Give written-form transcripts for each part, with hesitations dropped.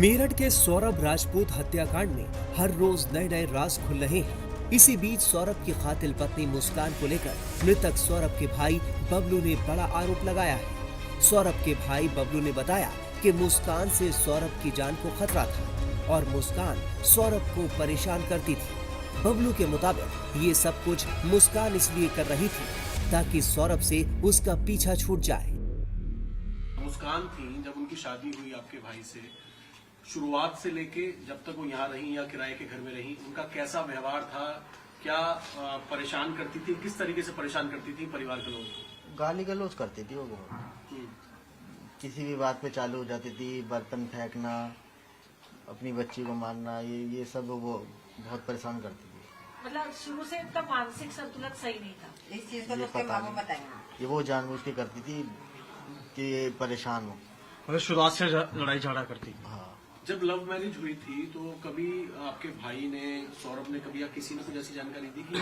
मेरठ के सौरभ राजपूत हत्याकांड में हर रोज नए नए राज खुल रहे हैं। इसी बीच सौरभ की कातिल पत्नी मुस्कान को लेकर मृतक सौरभ के भाई बबलू ने बड़ा आरोप लगाया है। सौरभ के भाई बबलू ने बताया कि मुस्कान से सौरभ की जान को खतरा था और मुस्कान सौरभ को परेशान करती थी। बबलू के मुताबिक ये सब कुछ मुस्कान इसलिए कर रही थी ताकि सौरभ से उसका पीछा छूट जाए। मुस्कान थी जब उनकी शादी हुई आपके भाई से, शुरुआत से लेके जब तक वो यहाँ रही या किराए के घर में रही, उनका कैसा व्यवहार था? क्या परेशान करती थी? किस तरीके से परेशान करती थी परिवार के लोगों को? गाली गलौज करती थी वो बहुत। किसी भी बात पे चालू हो जाती थी, बर्तन फेंकना, अपनी बच्ची को मारना, ये सब वो बहुत परेशान करती थी। मतलब शुरू से इनका मानसिक संतुलन सही नहीं था। इस चीज को तो उसके माँ बाप बताएंगे। ये वो जानबूझ के करती थी कि ये परेशान हो। मतलब शुरुआत से लड़ाई झगड़ा करती। हाँ। जब लव मैरिज हुई थी तो कभी आपके भाई ने, सौरभ ने कभी या किसी ने कुछ ऐसी जानकारी दी कि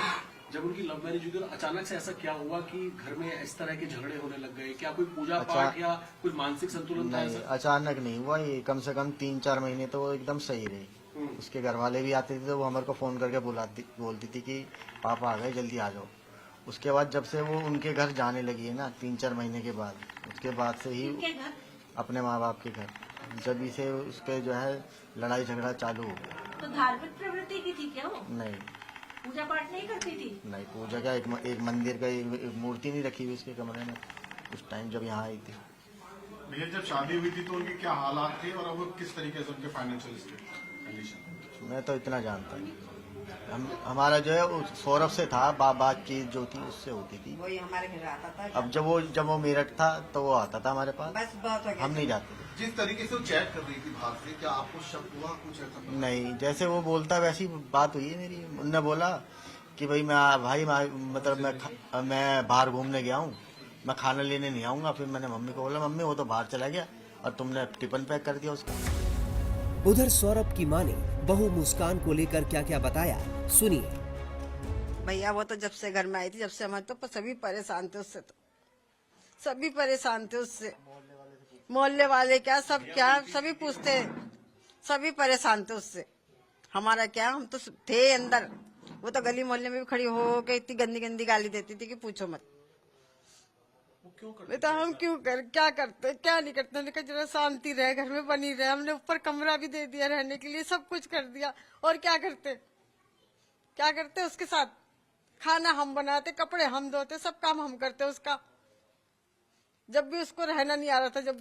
जब उनकी लव मैरिज हुई तो अचानक से ऐसा क्या हुआ कि घर में इस तरह के झगड़े होने लग गए? क्या कोई पूजा पाठ या कुछ मानसिक संतुलन था? नहीं, अचानक नहीं हुआ ये। कम से कम 3-4 महीने तो वो एकदम सही रही। उसके घर वाले भी आते थे तो वो हमारे को फोन करके बोलती थी कि पापा आ गए, जल्दी आ जाओ। उसके बाद जब से वो उनके घर जाने लगी है ना 3-4 महीने के बाद, उसके बाद से ही अपने माँ बाप के घर, जब से उसके जो है लड़ाई झगड़ा चालू हो गया। तो धार्मिक प्रवृत्ति की थी क्या वो? नहीं, पूजा पाठ नहीं करती थी? नहीं, पूजा का एक मंदिर का एक मूर्ति नहीं रखी हुई उसके कमरे में उस टाइम जब यहाँ आई थी। भैया जब शादी हुई थी तो उनके क्या हालात थे और अब वो किस तरीके से उनके फाइनेंशियल कंडीशन? मैं तो इतना जानता नहीं। हमारा जो है वो सौरभ से था, बातचीत जो थी उससे होती थी। वही हमारे घर आता था। अब जब वो मेरठ था तो वो आता था हमारे पास। बस बहुत हो गया। हम नहीं जाते थे। जिस तरीके से वो चैट कर रही थी बाहर से, क्या आपको शक हुआ कुछ ऐसा? नहीं, जैसे वो बोलता वैसी बात हुई है मेरी। उनने बोला कि भाई मैं बाहर घूमने गया हूँ, मैं खाना लेने नहीं आऊंगा। फिर मैंने मम्मी को बोला, मम्मी वो तो बाहर चला गया और तुमने टिफिन पैक कर दिया उसका। उधर सौरभ की मां ने बहू मुस्कान को लेकर क्या क्या बताया, सुनिए। भैया वो तो जब से घर में आई थी, जब से हमारे तो सभी परेशान थे उससे। तो सभी परेशान थे उससे, मोहल्ले वाले क्या सब क्या सभी पूछते, सभी परेशान थे उससे। हमारा क्या, हम तो थे अंदर। वो तो गली मोहल्ले में भी खड़ी हो के इतनी गंदी गंदी गाली देती थी कि पूछो मत। बेटा हम क्यों क्या करते क्या नहीं करते? हमने कहा जरा शांति रहे, घर में बनी रहे। हमने ऊपर कमरा भी दे दिया रहने के लिए, सब कुछ कर दिया। और क्या करते उसके साथ? खाना हम बनाते, कपड़े हम धोते, सब काम हम करते उसका। जब भी उसको रहना नहीं आ रहा था, लड़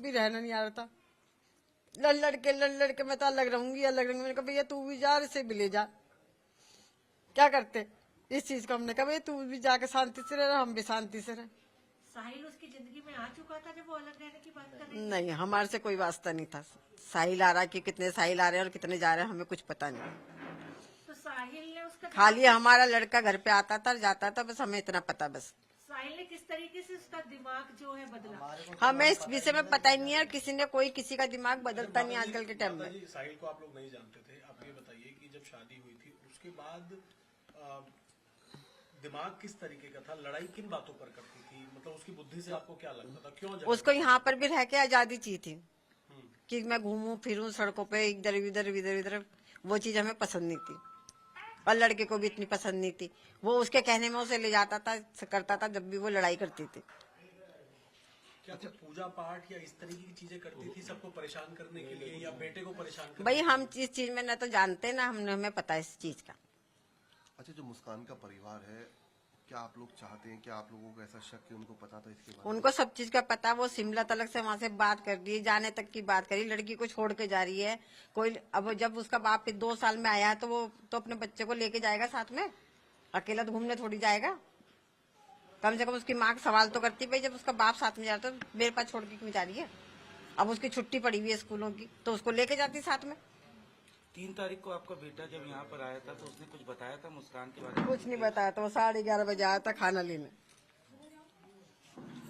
के मैं तो अलग रहूंगी। मैंने कहा भैया तू भी जा, इसे भी ले जा। क्या करते इस चीज को? हमने कहा भैया तू भी जाके शांति से रह, हम भी शांति से रहे। साहिल उसकी जिंदगी में आ चुका था जब वो अलग रहने की बात कर रही थी? नहीं, हमारे से कोई वास्ता नहीं था। साहिल आ रहा कि कितने साहिल आ रहे हैं और कितने जा रहे हैं हमें कुछ पता नहीं। तो साहिल ने उसका खाली हमारा लड़का घर पे आता था जाता था, बस हमें इतना पता। बस साहिल ने किस तरीके से उसका दिमाग जो है बदला? हमें इस विषय में पता ही नहीं है। कोई किसी का दिमाग बदलता नहीं आजकल के टाइम में। साहिल को आप लोग नहीं जानते थे। आप ये बताइए कि जब शादी हुई थी उसके बाद दिमाग किस तरीके का था? लड़ाई किन बातों पर करती थी? मतलब उसकी बुद्धि से आपको क्या लगता था? क्यों उसको यहाँ पर भी रह के आजादी चाहिए थी कि मैं घूमूं फिरूं सड़कों पे इधर इधर। वो चीज हमें पसंद नहीं थी और लड़के को भी इतनी पसंद नहीं थी। वो उसके कहने में उसे ले जाता था, करता था जब भी वो लड़ाई करती थी। क्या पूजा पाठ या इस तरीके की चीजें करती थी सबको परेशान करने के लिए या बेटे को परेशान करने? भाई हम इस चीज में न तो जानते ना हमें पता है इस चीज का। अच्छा, जो मुस्कान का परिवार है, क्या आप लोग चाहते हैं कि आप लोगों को ऐसा शक कि उनको पता था इसके बारे में? उनको सब चीज का पता। वो शिमला तलक से वहाँ से बात कर रही है, जाने तक की बात करी। लड़की को छोड़ के जा रही है कोई। अब जब उसका बाप 2 साल में आया है तो वो तो अपने बच्चे को लेके जाएगा साथ में, अकेला तो घूमने थोड़ी जाएगा। कम से कम उसकी माँ का सवाल तो करती भाई, जब उसका बाप साथ में जा रहा तो मेरे पास छोड़ के क्यों जा रही है? अब उसकी छुट्टी पड़ी हुई है स्कूलों की तो उसको लेके जाती साथ में। 3 तारीख को आपका बेटा जब यहाँ पर आया था तो उसने कुछ बताया था मुस्कान के बारे में? कुछ नहीं बताया था। वो 11:30 बजे आया था खाना लेने।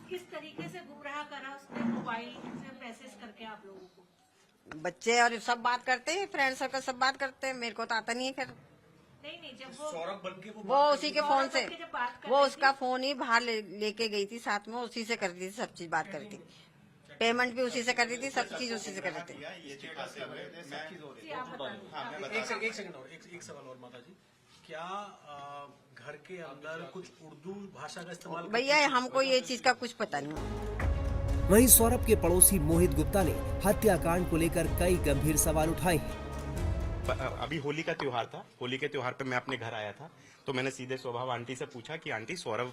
किस तरीके से गुमराह करा उसने मोबाइल से मैसेज करके आप लोगों को? बच्चे और सब बात करते हैं, फ्रेंड सर्कल सब बात करते हैं। मेरे को तो आता नहीं है। खैर नहीं जब वो सौरभ बनके वो उसी के फोन से, वो उसका फोन ही बाहर लेके गई थी साथ में, उसी से करती थी सब चीज बात करती। पेमेंट भी उसी से कर रही थी, सब चीज उसी से कर रही थी। एक सेकंड और एक सवाल और माता जी, क्या घर के अंदर कुछ उर्दू भाषा का इस्तेमाल भैया हमको ये चीज का कुछ पता नहीं। वहीं सौरभ के पड़ोसी मोहित गुप्ता ने हत्याकांड को लेकर कई गंभीर सवाल उठाए हैं। अभी होली का त्योहार था, होली के त्योहार पे मैं अपने घर आया था, तो मैंने सीधे स्वभाव आंटी से पूछा कि आंटी सौरभ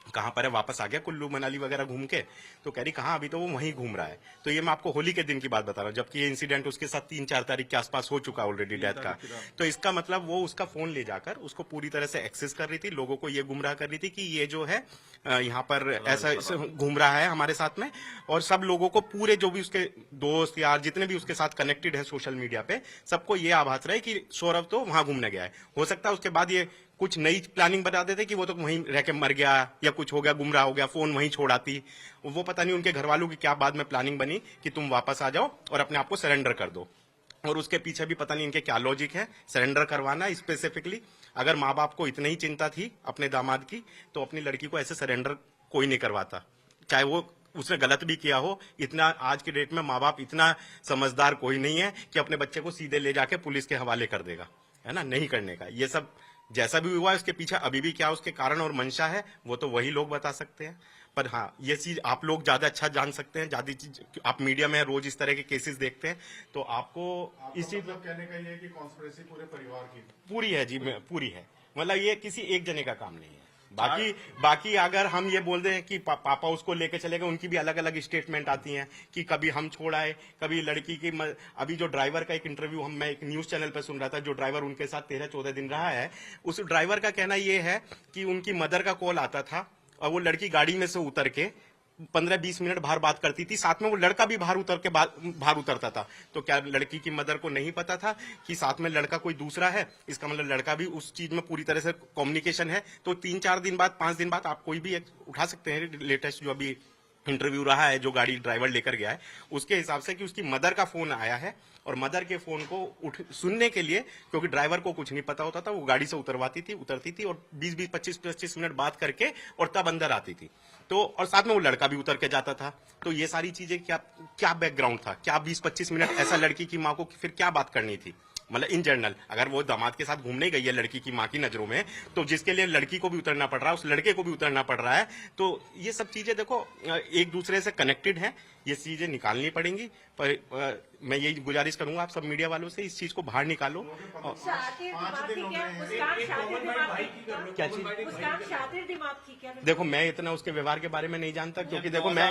कहाँ पर है, वापस आ गया कुल्लू मनाली वगैरह घूम के? तो कह रही कहाँ, अभी तो वो वहीं घूम रहा है। तो ये मैं आपको होली के दिन की बात बता रहा हूँ, जबकि ये इंसिडेंट उसके साथ 3-4 तारीख के आसपास हो चुका ऑलरेडी डेथ का। तो इसका मतलब वो उसका फोन ले जाकर उसको पूरी तरह से एक्सेस कर रही थी, लोगों को ये गुमराह कर रही थी कि ये जो है यहाँ पर ऐसा घूम रहा है हमारे साथ में, और सब लोगों को, पूरे जो भी उसके दोस्त यार जितने भी उसके साथ कनेक्टेड है सोशल मीडिया पे, सबको ये आभास रहे कि सौरभ तो वहां घूमने गया है। हो सकता है उसके बाद ये कुछ नई प्लानिंग बता देते कि वो तो वहीं रह के मर गया या कुछ हो गया, गुमराह हो गया, फोन वहीं छोड़ आती। वो पता नहीं उनके घर वालों की क्या बाद में प्लानिंग बनी कि तुम वापस आ जाओ और अपने आप को सरेंडर कर दो, और उसके पीछे भी पता नहीं इनके क्या लॉजिक है सरेंडर करवाना स्पेसिफिकली। अगर माँ बाप को इतनी ही चिंता थी अपने दामाद की, तो अपनी लड़की को ऐसे सरेंडर कोई नहीं करवाता, चाहे वो उसने गलत भी किया हो। इतना आज की डेट में माँ बाप इतना समझदार कोई नहीं है कि अपने बच्चे को सीधे ले जाके पुलिस के हवाले कर देगा, है ना, नहीं करने का। ये सब जैसा भी हुआ है उसके पीछे अभी भी क्या उसके कारण और मंशा है, वो तो वही लोग बता सकते हैं। पर हाँ, ये चीज आप लोग ज्यादा अच्छा जान सकते हैं, ज्यादा चीज आप मीडिया में रोज इस तरह के केसेस देखते हैं, तो आपको इस चीज कहने का ये कि कॉन्स्पिरेसी पूरे परिवार की पूरी है जी, पूरी है। मतलब ये किसी एक जने का काम नहीं है। बाकी अगर हम ये बोल दें कि पापा उसको लेके चले गए, उनकी भी अलग अलग स्टेटमेंट आती हैं कि कभी हम छोड़ आए, कभी लड़की की अभी जो ड्राइवर का एक इंटरव्यू मैं एक न्यूज चैनल पर सुन रहा था, जो ड्राइवर उनके साथ 13-14 दिन रहा है, उस ड्राइवर का कहना ये है कि उनकी मदर का कॉल आता था और वो लड़की गाड़ी में से उतर के 15-20 मिनट बाहर बात करती थी, साथ में वो लड़का भी बाहर उतरता था। तो क्या लड़की की मदर को नहीं पता था कि साथ में लड़का कोई दूसरा है? इसका मतलब लड़का भी उस चीज में पूरी तरह से कम्युनिकेशन है। तो 3-4 दिन बाद, 5 दिन बाद आप कोई भी उठा सकते हैं लेटेस्ट जो अभी इंटरव्यू रहा है, जो गाड़ी ड्राइवर लेकर गया है, उसके हिसाब से कि उसकी मदर का फोन आया है, और मदर के फोन को सुनने के लिए, क्योंकि ड्राइवर को कुछ नहीं पता होता था, वो गाड़ी से उतरती थी और 20-20, 25-25 मिनट बात करके और तब अंदर आती थी। तो और साथ में वो लड़का भी उतर के जाता था। तो ये सारी चीजें क्या बैकग्राउंड था, क्या 20-25 मिनट ऐसा लड़की की माँ को फिर क्या बात करनी थी? मतलब इन जनरल अगर वो दामाद के साथ घूमने गई है लड़की की माँ की नजरों में, तो जिसके लिए लड़की को भी उतरना पड़ रहा है, उस लड़के को भी उतरना पड़ रहा है। तो ये सब चीजें देखो एक दूसरे से कनेक्टेड हैं, ये चीजें निकालनी पड़ेंगी। पर मैं यही गुजारिश करूंगा आप सब मीडिया वालों से, इस चीज को बाहर निकालो। क्या चीज? देखो मैं इतना उसके व्यवहार के बारे में नहीं जानता, क्योंकि देखो मैं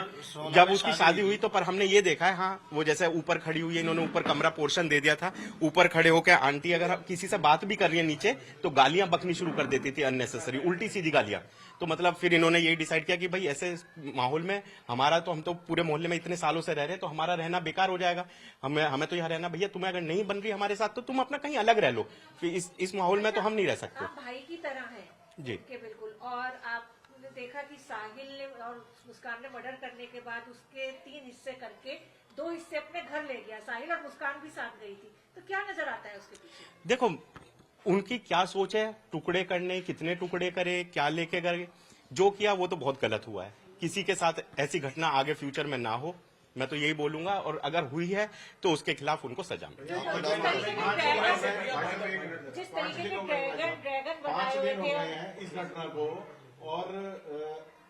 जब उसकी शादी हुई तो पर हमने ये देखा है, हाँ वो जैसे ऊपर खड़ी हुई है, इन्होंने ऊपर कमरा पोर्शन दे दिया था, ऊपर खड़े होकर आंटी अगर किसी से बात भी कर रही है नीचे, तो गालियां बकनी शुरू कर देती थी, अननेसेसरी उल्टी सीधी गालियां। तो मतलब फिर इन्होंने यही डिसाइड किया कि भाई ऐसे माहौल में हमारा तो, हम तो पूरे मोहल्ले में इतने सालों से रह रहे हैं, तो हमारा रहना बेकार हो जाएगा, हमें तो यहाँ रहना, भैया तुम्हें अगर नहीं बन रही हमारे साथ तो तुम अपना कहीं अलग रह लो, फिर इस माहौल में तो हम नहीं रह सकते। आप भाई की तरह है जी के बिल्कुल। और आपने देखा कि साहिल ने और मुस्कान ने मर्डर करने के बाद उसके 3 हिस्से करके 2 हिस्से अपने घर ले गया, साहिल और मुस्कान भी साथ गई थी। तो क्या नजर आता है उसके पीछे? देखो उनकी क्या सोच है, टुकड़े करने, कितने टुकड़े करे, क्या लेके गए, जो किया वो तो बहुत गलत हुआ है। किसी के साथ ऐसी घटना आगे फ्यूचर में ना हो, मैं तो यही बोलूंगा, और अगर हुई है तो उसके खिलाफ उनको सजा मिले। जिस तरीके के ड्रैगन बनाए हुए थे इस घटना को, और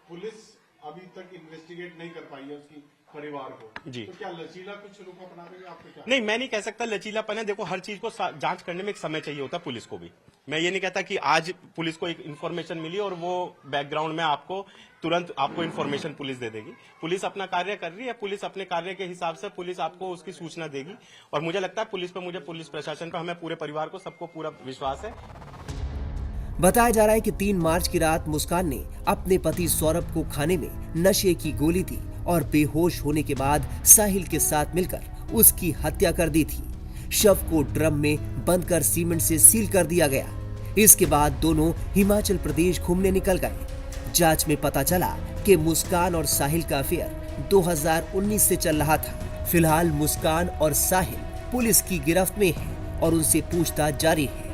पुलिस अभी तक इन्वेस्टिगेट नहीं कर पाई है उसकी परिवार को जी। तो क्या लचीला कुछ रुख अपना देंगे आपको? क्या नहीं, मैं नहीं कह सकता लचीलापन है। देखो हर चीज को जांच करने में एक समय चाहिए होता है पुलिस को भी। मैं ये नहीं कहता कि आज पुलिस को एक इन्फॉर्मेशन मिली और वो बैकग्राउंड में आपको तुरंत आपको इन्फॉर्मेशन पुलिस दे देगी। पुलिस अपना कार्य कर रही है, पुलिस अपने कार्य के हिसाब से पुलिस आपको उसकी सूचना देगी, और मुझे लगता है पुलिस प्रशासन पर, हमें पूरे परिवार को, सबको पूरा विश्वास है। बताया जा रहा है कि 3 मार्च की रात मुस्कान ने अपने पति सौरभ को खाने में नशे की गोली दी और बेहोश होने के बाद साहिल के साथ मिलकर उसकी हत्या कर दी थी। शव को ड्रम में बंद कर सीमेंट से सील कर दिया गया। इसके बाद दोनों हिमाचल प्रदेश घूमने निकल गए। जांच में पता चला कि मुस्कान और साहिल का अफेयर 2019 से चल रहा था। फिलहाल मुस्कान और साहिल पुलिस की गिरफ्त में हैं और उनसे पूछताछ जारी है।